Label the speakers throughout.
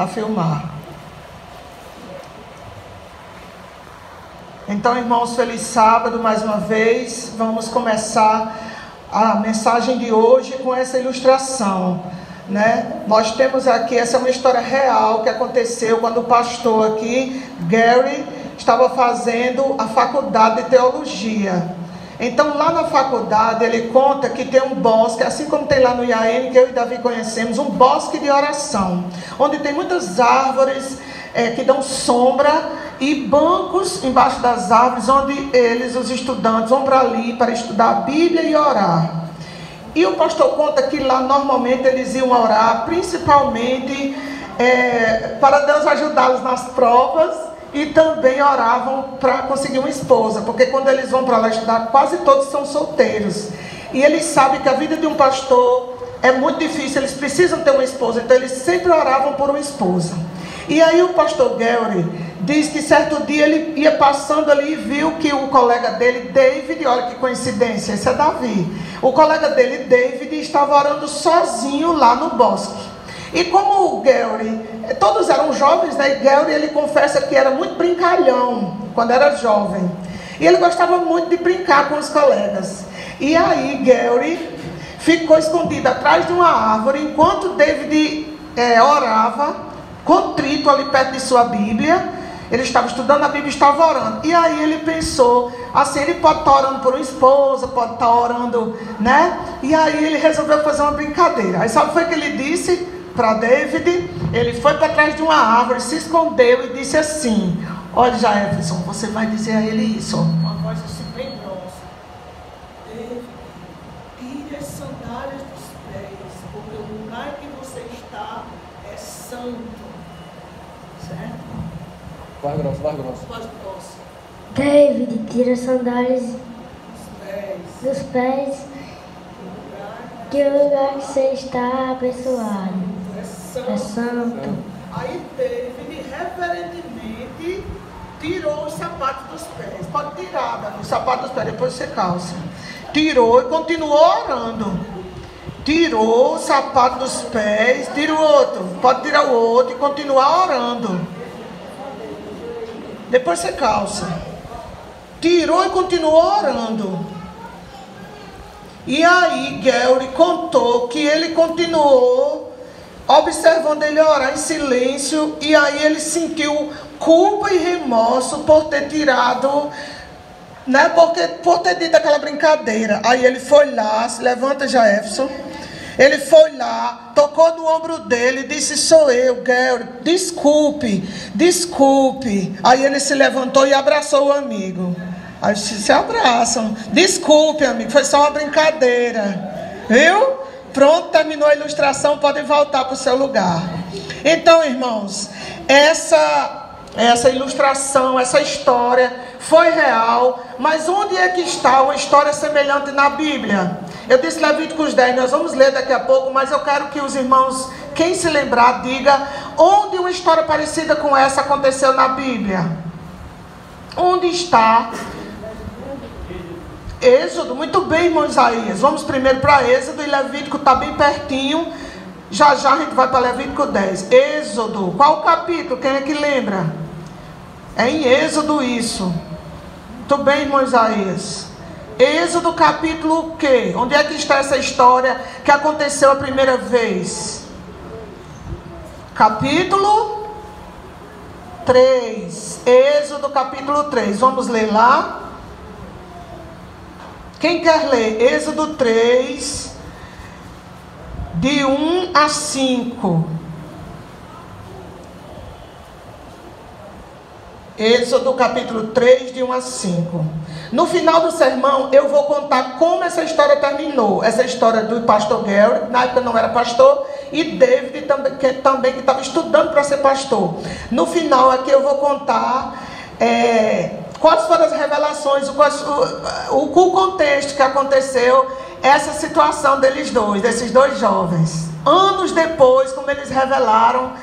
Speaker 1: a filmar. Então, irmãos, feliz sábado mais uma vez. Vamos começar a mensagem de hoje com essa ilustração, né? Nós temos aqui, essa é uma história real que aconteceu quando o pastor aqui, Gary, estava fazendo a faculdade de teologia. Então, lá na faculdade, ele conta que tem um bosque, assim como tem lá no IAN, que eu e Davi conhecemos, um bosque de oração, onde tem muitas árvores que dão sombra e bancos embaixo das árvores, onde eles, os estudantes, vão para ali para estudar a Bíblia e orar. E o pastor conta que lá, normalmente, eles iam orar, principalmente para Deus ajudá-los nas provas, e também oravam para conseguir uma esposa, porque quando eles vão para lá estudar, quase todos são solteiros. E eles sabem que a vida de um pastor é muito difícil, eles precisam ter uma esposa, então eles sempre oravam por uma esposa. E aí o pastor Gary diz que certo dia ele ia passando ali e viu que o colega dele, David, olha que coincidência, esse é Davi. O colega dele, David, estava orando sozinho lá no bosque. E como o Gary, todos eram jovens, né? E Gary, ele confessa que era muito brincalhão quando era jovem. E ele gostava muito de brincar com os colegas. E aí Gary ficou escondido atrás de uma árvore, enquanto David orava, contrito ali perto de sua Bíblia. Ele estava estudando a Bíblia e estava orando. E aí ele pensou, assim, ele pode estar orando por uma esposa, pode estar orando, né? E aí ele resolveu fazer uma brincadeira. Aí sabe o que foi que ele disse para David? Ele foi para trás de uma árvore, se escondeu e disse assim: olha, Jefferson, você vai dizer a ele isso.
Speaker 2: Uma voz assim bem grossa: David, tire as sandálias dos pés, porque o lugar que você está é santo. Certo?
Speaker 3: Vai grosso, vai grosso.
Speaker 2: Voz grossa.
Speaker 4: David, tira as sandálias
Speaker 2: Dos
Speaker 4: dos pés, que o lugar que você está abençoado. É santo.
Speaker 2: Aí David reverentemente tirou os sapatos dos pés.
Speaker 1: Pode tirar, Davi, o sapato dos pés, depois você calça. Tirou e continuou orando. Tirou o sapato dos pés, tira o outro. Pode tirar o outro e continuar orando. Depois você calça. Tirou e continuou orando. E aí Gary contou que ele continuou observando ele orar em silêncio, e aí ele sentiu culpa e remorso por ter tirado, né, por ter dito aquela brincadeira. Aí ele foi lá, se levanta, Jefferson. Ele foi lá, tocou no ombro dele e disse: sou eu, Gary, desculpe. Aí ele se levantou e abraçou o amigo. Aí se abraçam. Desculpe, amigo, foi só uma brincadeira. Viu? Pronto, terminou a ilustração, podem voltar para o seu lugar. Então, irmãos, essa ilustração, essa história foi real, mas onde é que está uma história semelhante na Bíblia? Eu disse Levíticos 10, nós vamos ler daqui a pouco, mas eu quero que os irmãos, quem se lembrar, diga onde uma história parecida com essa aconteceu na Bíblia. Onde está? Êxodo, muito bem, irmão Isaías. Vamos primeiro para Êxodo, e Levítico está bem pertinho. Já já a gente vai para Levítico 10. Êxodo, qual o capítulo? Quem é que lembra? É em Êxodo isso. Muito bem, irmão Isaías. Êxodo capítulo o quê? Onde é que está essa história que aconteceu a primeira vez? Capítulo 3. Êxodo capítulo 3. Vamos ler lá. Quem quer ler? Êxodo 3, de 1 a 5. Êxodo capítulo 3, de 1 a 5. No final do sermão, eu vou contar como essa história terminou. Essa história do pastor Gary, na época não era pastor, e David também que estava estudando para ser pastor. No final aqui eu vou contar quais foram as revelações, o contexto que aconteceu essa situação deles dois, desses dois jovens. Anos depois, como eles revelaram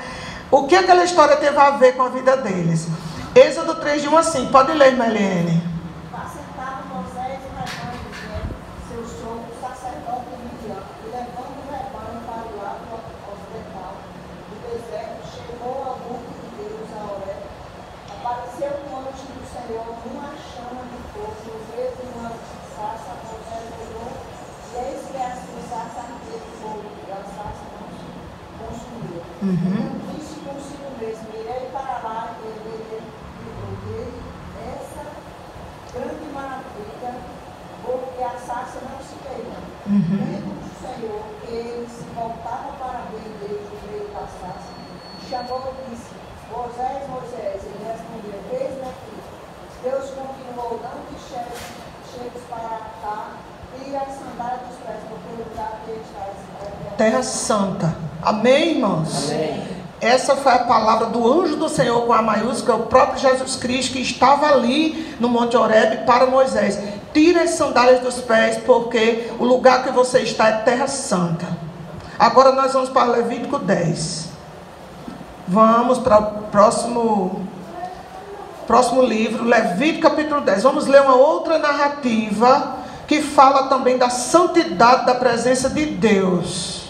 Speaker 1: o que aquela história teve a ver com a vida deles. Êxodo 3, de 1 a 5. Pode ler, Meliene.
Speaker 5: Assentava Moisés e rebanho de Jetro, seu sogro, sacerdote de Midian, e levando o rebanho para o lado ocidental do deserto, chegou Disse consigo mesmo, irei para lá e verei essa grande maravilha, porque a sarça não se queima. Vendo o Senhor que ele se voltava para ver Deus no meio da sarça, chamou e disse, Moisés, Moisés, ele respondeu, eis-me aqui. Deus continuou, não te chegues para cá, tira as sandálias dos pés, porque o lugar que estás é
Speaker 1: Terra Santa. Amém, irmãos?
Speaker 3: Amém.
Speaker 1: Essa foi a palavra do anjo do Senhor com a maiúscula, o próprio Jesus Cristo que estava ali no Monte Horebe para Moisés. Tira as sandálias dos pés, porque o lugar que você está é Terra Santa. Agora nós vamos para Levítico 10. Vamos para o próximo livro, Levítico capítulo 10. Vamos ler uma outra narrativa que fala também da santidade da presença de Deus.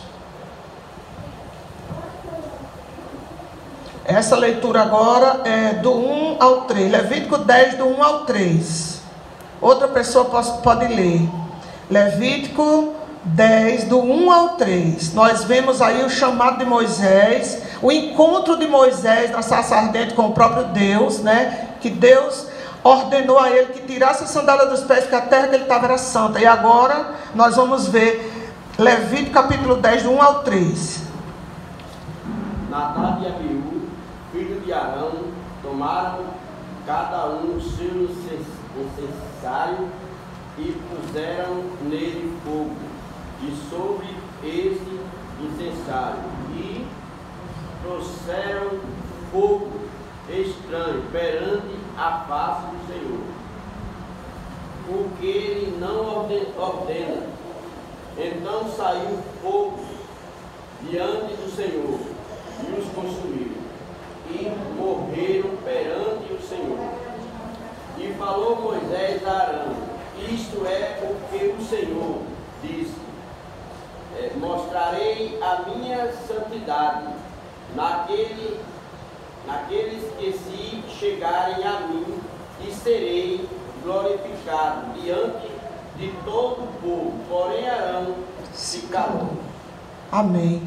Speaker 1: Essa leitura agora é do 1 ao 3. Levítico 10, do 1 ao 3. Outra pessoa pode ler. Levítico 10, do 1 ao 3. Nós vemos aí o chamado de Moisés, o encontro de Moisés na sarça ardente com o próprio Deus, né? Que Deus ordenou a ele que tirasse a sandália dos pés, porque a terra que ele estava era santa. E agora nós vamos ver Levítico capítulo 10, do 1 ao 3.
Speaker 6: Nadab e Abiú, filho de Arão, tomaram cada um o seu incensário e puseram nele fogo, e sobre este incensário, e trouxeram fogo estranho perante a face do Senhor, o que ele não ordena. Então saiu fogo diante do Senhor e os consumiu, e morreram perante o Senhor. E falou Moisés a Arão, isto é o que o Senhor disse, mostrarei a minha santidade naqueles que se chegarem a mim, e serei glorificado diante de todo o povo. Porém Arão se calou.
Speaker 1: Amém.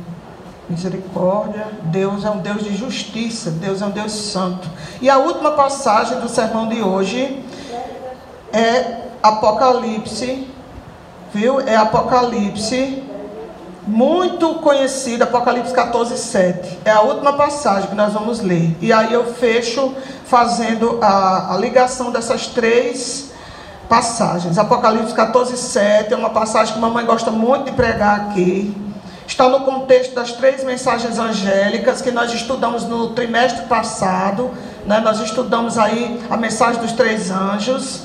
Speaker 1: Misericórdia. Deus é um Deus de justiça. Deus é um Deus santo. E a última passagem do sermão de hoje é Apocalipse. Viu? É Apocalipse. Muito conhecido, Apocalipse 14, 7. É a última passagem que nós vamos ler. E aí eu fecho fazendo a ligação dessas três passagens. Apocalipse 14, 7 é uma passagem que a mamãe gosta muito de pregar aqui. Está no contexto das três mensagens angélicas que nós estudamos no trimestre passado, né? Nós estudamos aí a mensagem dos três anjos.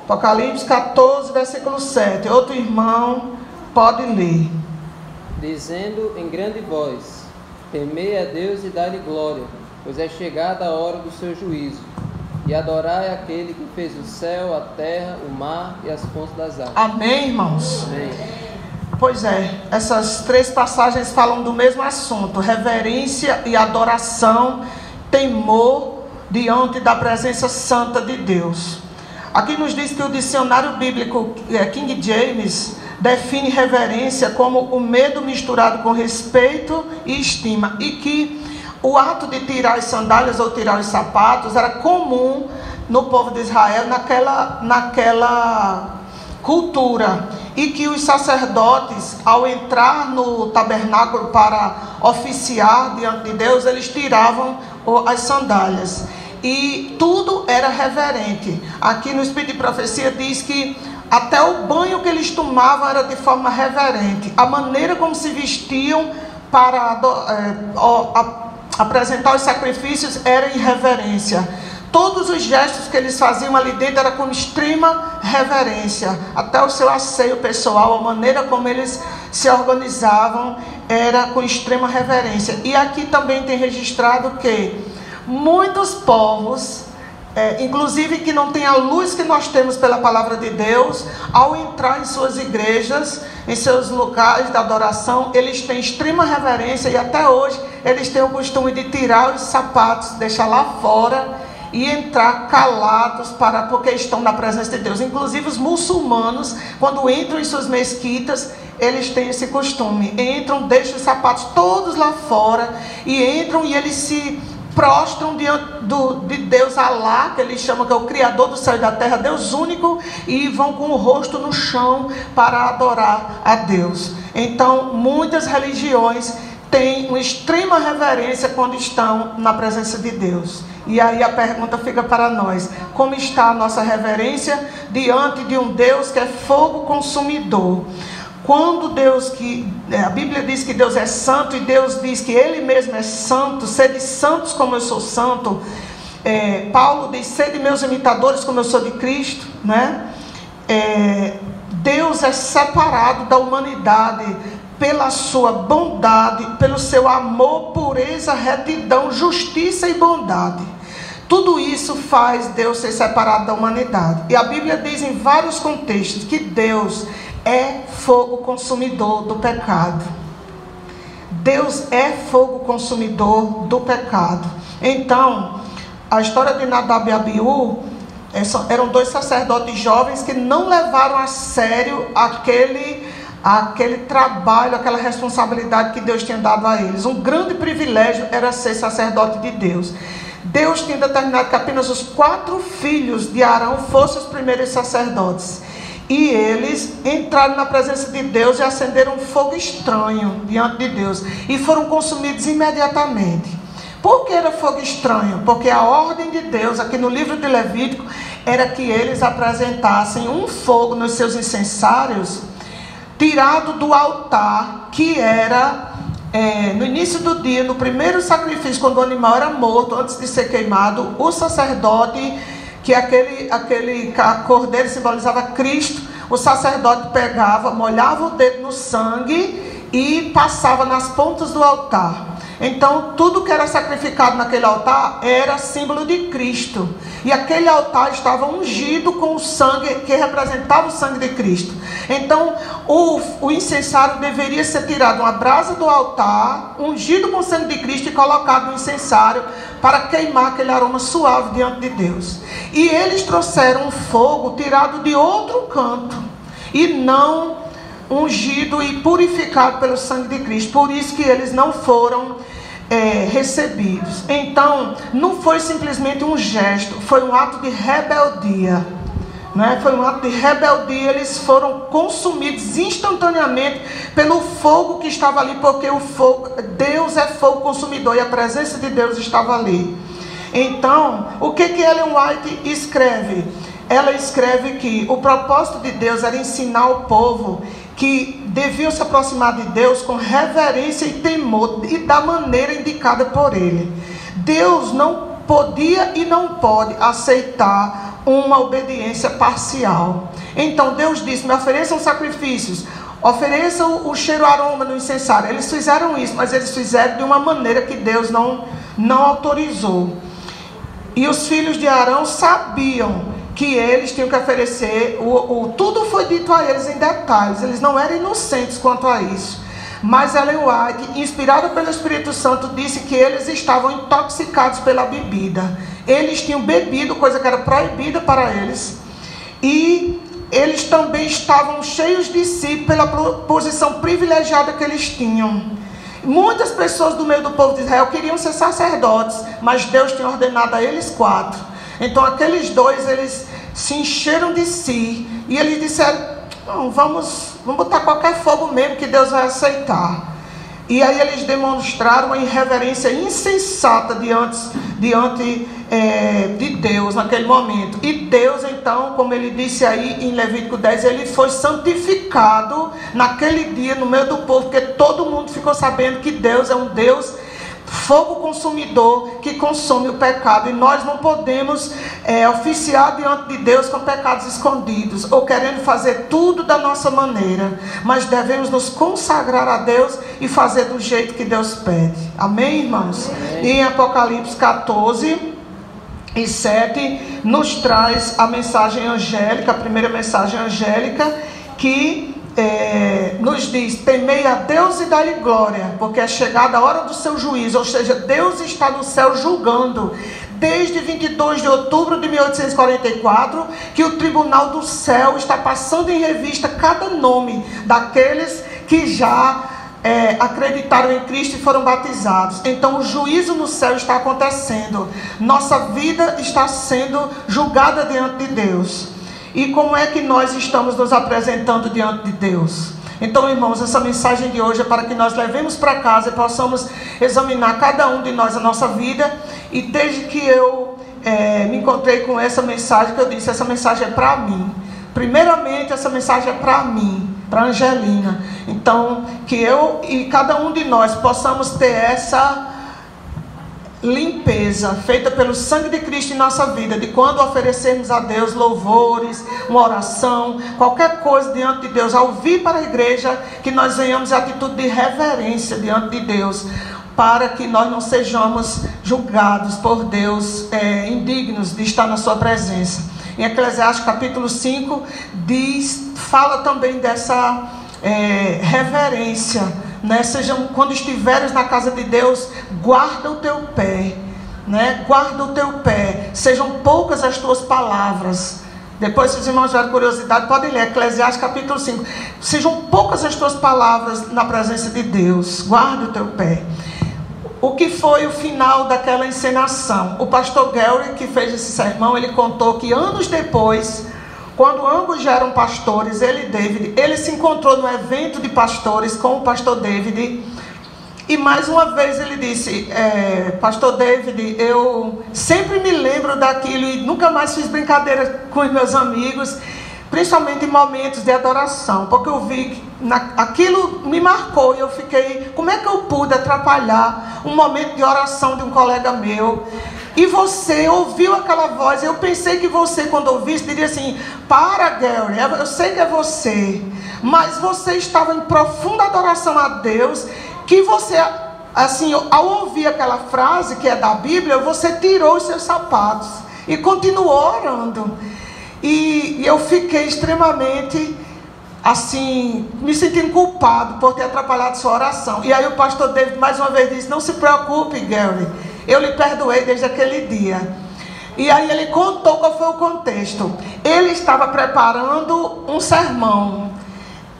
Speaker 1: Apocalipse 14, versículo 7. Outro irmão pode ler.
Speaker 3: Dizendo em grande voz, temei a Deus e dai-lhe glória, pois é chegada a hora do seu juízo. E adorai aquele que fez o céu, a terra, o mar e as fontes das águas.
Speaker 1: Amém, irmãos?
Speaker 3: Amém.
Speaker 1: Pois é, essas três passagens falam do mesmo assunto: reverência e adoração, temor diante da presença santa de Deus. Aqui nos diz que o dicionário bíblico King James define reverência como o medo misturado com respeito e estima, e que o ato de tirar as sandálias ou tirar os sapatos era comum no povo de Israel naquela cultura, e que os sacerdotes, ao entrar no tabernáculo para oficiar diante de Deus, eles tiravam as sandálias, e tudo era reverente. Aqui no Espírito de Profecia diz que até o banho que eles tomavam era de forma reverente. A maneira como se vestiam para apresentar os sacrifícios era em reverência. Todos os gestos que eles faziam ali dentro era com extrema reverência. Até o seu asseio pessoal, a maneira como eles se organizavam era com extrema reverência. E aqui também tem registrado que muitos povos, inclusive que não tem a luz que nós temos pela palavra de Deus, ao entrar em suas igrejas, em seus locais de adoração, eles têm extrema reverência, e até hoje eles têm o costume de tirar os sapatos, deixar lá fora e entrar calados porque estão na presença de Deus. Inclusive os muçulmanos, quando entram em suas mesquitas, eles têm esse costume. Entram, deixam os sapatos todos lá fora e entram e eles se prostram diante de Deus Alá, que eles chamam que é o Criador do céu e da terra, Deus único, e vão com o rosto no chão para adorar a Deus. Então, muitas religiões têm uma extrema reverência quando estão na presença de Deus. E aí a pergunta fica para nós: como está a nossa reverência diante de um Deus que é fogo consumidor? Quando a Bíblia diz que Deus é santo e Deus diz que Ele mesmo é santo, sede santos como eu sou santo. Paulo diz, sede meus imitadores como eu sou de Cristo, né? Deus é separado da humanidade pela sua bondade, pelo seu amor, pureza, retidão, justiça e bondade. Tudo isso faz Deus ser separado da humanidade. E a Bíblia diz em vários contextos que Deus é fogo consumidor do pecado. Deus é fogo consumidor do pecado. Então, a história de Nadab e Abiú eram dois sacerdotes jovens que não levaram a sério aquele trabalho, aquela responsabilidade que Deus tinha dado a eles. Um grande privilégio era ser sacerdote de Deus. Deus tinha determinado que apenas os 4 filhos de Arão fossem os primeiros sacerdotes. E eles entraram na presença de Deus e acenderam um fogo estranho diante de Deus. E foram consumidos imediatamente. Por que era fogo estranho? Porque a ordem de Deus, aqui no livro de Levítico, era que eles apresentassem um fogo nos seus incensários, tirado do altar, que era no início do dia, no primeiro sacrifício, quando o animal era morto, antes de ser queimado, o sacerdote, que aquele cordeiro simbolizava Cristo, o sacerdote pegava, molhava o dedo no sangue e passava nas pontas do altar. Então, tudo que era sacrificado naquele altar era símbolo de Cristo. E aquele altar estava ungido com o sangue que representava o sangue de Cristo. Então, o incensário deveria ser tirado uma brasa do altar, ungido com o sangue de Cristo e colocado no incensário para queimar aquele aroma suave diante de Deus. E eles trouxeram um fogo tirado de outro canto e não ungido e purificado pelo sangue de Cristo. Por isso que eles não foram recebidos. Então, não foi simplesmente um gesto, foi um ato de rebeldia, né? Foi um ato de rebeldia. Eles foram consumidos instantaneamente pelo fogo que estava ali, porque o fogo, Deus é fogo consumidor e a presença de Deus estava ali. Então, o que Ellen White escreve? Ela escreve que o propósito de Deus era ensinar o povo que deviam se aproximar de Deus com reverência e temor e da maneira indicada por Ele. Deus não podia e não pode aceitar uma obediência parcial. Então Deus disse: me ofereçam sacrifícios, ofereçam o cheiro aroma no incensário. Eles fizeram isso, mas eles fizeram de uma maneira que Deus não autorizou. E os filhos de Arão sabiam que eles tinham que oferecer, tudo foi dito a eles em detalhes, eles não eram inocentes quanto a isso. Mas Ellen White, inspirada pelo Espírito Santo, disse que eles estavam intoxicados pela bebida. Eles tinham bebido, coisa que era proibida para eles, e eles também estavam cheios de si pela posição privilegiada que eles tinham. Muitas pessoas do meio do povo de Israel queriam ser sacerdotes, mas Deus tinha ordenado a eles 4. Então aqueles 2, eles se encheram de si e eles disseram: não, vamos botar qualquer fogo mesmo que Deus vai aceitar. E aí eles demonstraram uma irreverência insensata diante de Deus naquele momento. E Deus então, como ele disse aí em Levítico 10, ele foi santificado naquele dia no meio do povo, porque todo mundo ficou sabendo que Deus é um Deus fogo consumidor que consome o pecado. E nós não podemos oficiar diante de Deus com pecados escondidos ou querendo fazer tudo da nossa maneira, mas devemos nos consagrar a Deus e fazer do jeito que Deus pede. Amém, irmãos? Amém. E em Apocalipse 14:7 nos traz a mensagem angélica, a primeira mensagem angélica, que nos diz: temei a Deus e dai-lhe glória, porque é chegada a hora do seu juízo. Ou seja, Deus está no céu julgando. desde 22 de outubro de 1844, que o Tribunal do Céu está passando em revista cada nome daqueles que já acreditaram em Cristo e foram batizados. Então o juízo no céu está acontecendo. Nossa vida está sendo julgada diante de Deus. E como é que nós estamos nos apresentando diante de Deus? Então, irmãos, essa mensagem de hoje é para que nós levemos para casa e possamos examinar cada um de nós a nossa vida. E desde que eu me encontrei com essa mensagem, que eu disse, essa mensagem é para mim. Primeiramente, essa mensagem é para mim, para Angelina. Então, que eu e cada um de nós possamos ter essa limpeza feita pelo sangue de Cristo em nossa vida, de quando oferecermos a Deus louvores, uma oração, qualquer coisa diante de Deus, ao vir para a igreja, que nós venhamos em atitude de reverência diante de Deus, para que nós não sejamos julgados por Deus indignos de estar na sua presença. Em Eclesiastes capítulo 5 fala também dessa reverência, né? Quando estiveres na casa de Deus, guarda o teu pé, né? Guarda o teu pé, sejam poucas as tuas palavras. Depois, se os irmãos tiverem curiosidade, podem ler Eclesiastes capítulo 5. Sejam poucas as tuas palavras na presença de Deus, guarda o teu pé. O que foi o final daquela encenação? O pastor Gary, que fez esse sermão, ele contou que anos depois, quando ambos já eram pastores, ele se encontrou no evento de pastores com o pastor David. E mais uma vez ele disse, pastor David, eu sempre me lembro daquilo e nunca mais fiz brincadeira com os meus amigos, principalmente em momentos de adoração, porque eu vi que aquilo me marcou e eu fiquei, como é que eu pude atrapalhar um momento de oração de um colega meu? E você ouviu aquela voz, eu pensei que você, quando ouvisse, diria assim, para, Gary, eu sei que é você, mas você estava em profunda adoração a Deus, que você, assim, ao ouvir aquela frase que é da Bíblia, você tirou os seus sapatos e continuou orando. E eu fiquei extremamente, assim, me sentindo culpado por ter atrapalhado sua oração. E aí o pastor David mais uma vez disse, não se preocupe, Gary, eu lhe perdoei desde aquele dia. E aí ele contou qual foi o contexto. Ele estava preparando um sermão.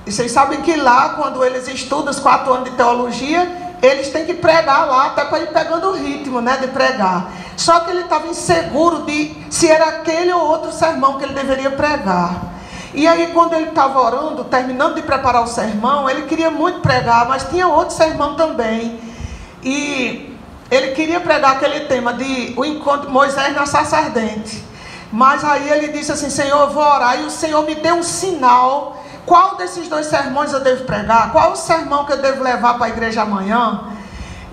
Speaker 1: E vocês sabem que lá, quando eles estudam os 4 anos de teologia, eles têm que pregar lá, até para ir pegando o ritmo, né, de pregar. Só que ele estava inseguro de se era aquele ou outro sermão que ele deveria pregar. E aí, quando ele estava orando, terminando de preparar o sermão, ele queria muito pregar, mas tinha outro sermão também. E ele queria pregar aquele tema de o encontro de Moisés na sarça ardente. Mas aí ele disse assim, Senhor, eu vou orar. E o Senhor me deu um sinal. Qual desses 2 sermões eu devo pregar? Qual o sermão que eu devo levar para a igreja amanhã?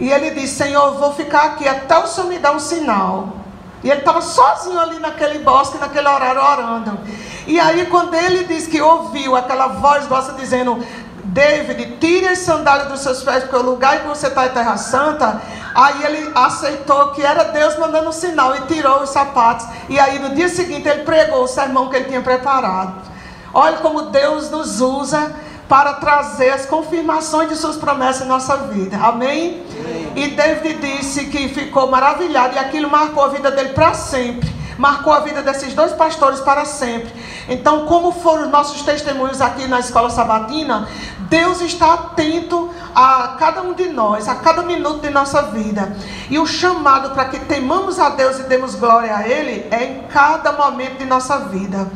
Speaker 1: E ele disse, Senhor, eu vou ficar aqui até o Senhor me dar um sinal. E ele estava sozinho ali naquele bosque, naquele horário, orando. E aí, quando ele disse que ouviu aquela voz grossa dizendo, David, tire as sandálias dos seus pés, porque o lugar em que você está é terra santa. Aí ele aceitou que era Deus mandando um sinal e tirou os sapatos. E aí, no dia seguinte, ele pregou o sermão que ele tinha preparado. Olha como Deus nos usa para trazer as confirmações de suas promessas em nossa vida. Amém? Amém. E David disse que ficou maravilhado e aquilo marcou a vida dele para sempre. Marcou a vida desses 2 pastores para sempre. Então, como foram os nossos testemunhos aqui na Escola Sabatina, Deus está atento a cada um de nós, a cada minuto de nossa vida. E o chamado para que temamos a Deus e demos glória a Ele é em cada momento de nossa vida.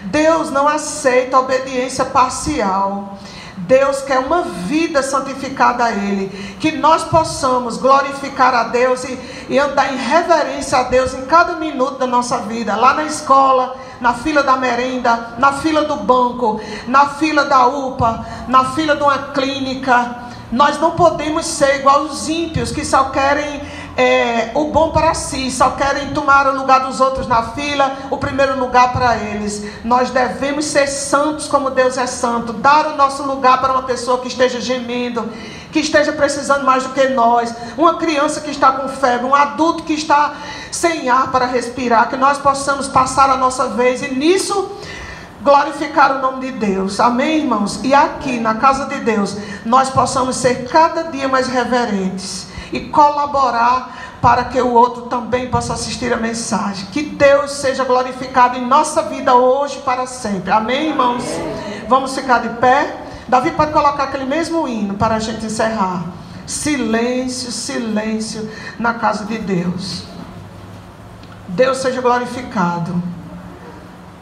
Speaker 1: Deus não aceita obediência parcial. Deus quer uma vida santificada a Ele. Que nós possamos glorificar a Deus e andar em reverência a Deus em cada minuto da nossa vida. Lá na escola, na fila da merenda, na fila do banco, na fila da UPA, na fila de uma clínica. Nós não podemos ser igual os ímpios que só querem o bom para si, só querem tomar o lugar dos outros na fila, o primeiro lugar para eles. Nós devemos ser santos como Deus é santo, dar o nosso lugar para uma pessoa que esteja gemendo, que esteja precisando mais do que nós, uma criança que está com febre, um adulto que está sem ar para respirar, que nós possamos passar a nossa vez e nisso glorificar o nome de Deus. Amém, irmãos? E aqui na casa de Deus nós possamos ser cada dia mais reverentes e colaborar para que o outro também possa assistir a mensagem. Que Deus seja glorificado em nossa vida hoje e para sempre. Amém, irmãos? Vamos ficar de pé. Davi pode colocar aquele mesmo hino para a gente encerrar. Silêncio, silêncio na casa de Deus. Deus seja glorificado.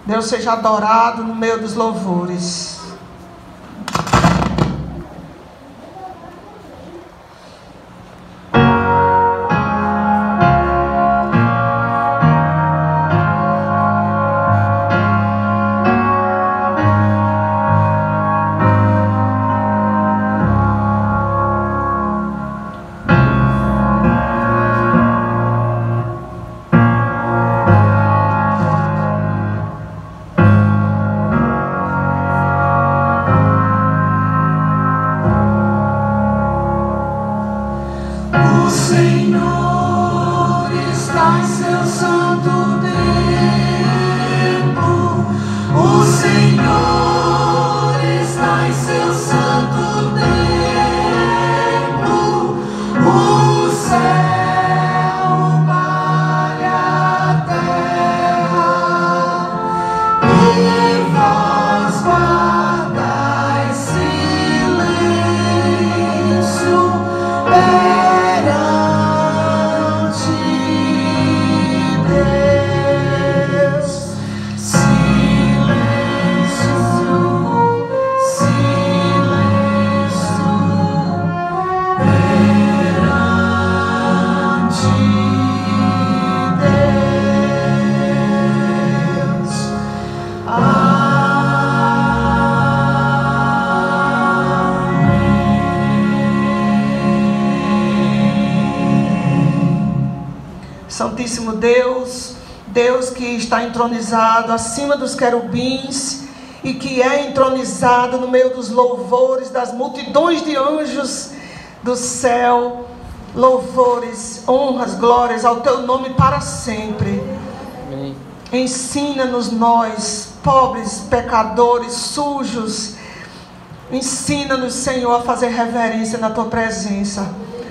Speaker 1: Deus seja adorado no meio dos louvores. Santíssimo Deus, Deus que está entronizado acima dos querubins e que é entronizado no meio dos louvores das multidões de anjos do céu, louvores, honras, glórias ao teu nome para sempre. Amém. Ensina-nos nós, pobres, pecadores, sujos, ensina-nos, Senhor, a fazer reverência na tua presença,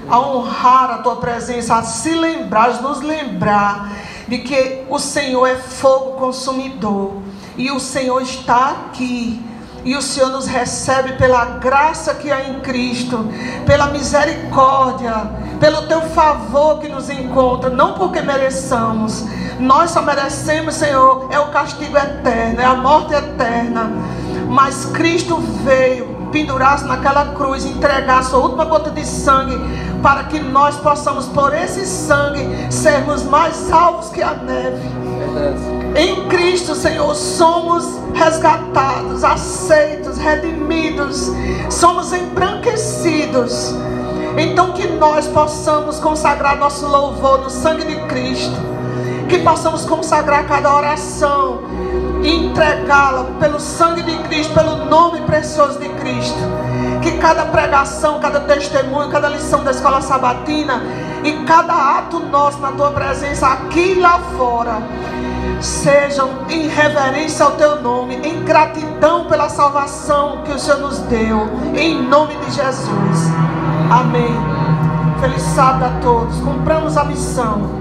Speaker 1: a honrar a tua presença, a se lembrar, a nos lembrar de que o Senhor é fogo consumidor e o Senhor está aqui e o Senhor nos recebe pela graça que há em Cristo, pela misericórdia, pelo teu favor que nos encontra, não porque mereçamos. Nós só merecemos, Senhor, é o castigo eterno, é a morte eterna, mas Cristo veio pendurar-se naquela cruz, entregar a sua última gota de sangue, para que nós possamos, por esse sangue, sermos mais salvos que a neve. Em Cristo, Senhor, somos resgatados, aceitos, redimidos, somos embranquecidos. Então que nós possamos consagrar nosso louvor no sangue de Cristo, que possamos consagrar cada oração e entregá-la pelo sangue de Cristo, pelo nome precioso de Cristo. Que cada pregação, cada testemunho, cada lição da escola sabatina e cada ato nosso na tua presença aqui e lá fora sejam em reverência ao teu nome, em gratidão pela salvação que o Senhor nos deu, em nome de Jesus. Amém. Feliz sábado a todos. Cumpramos a missão.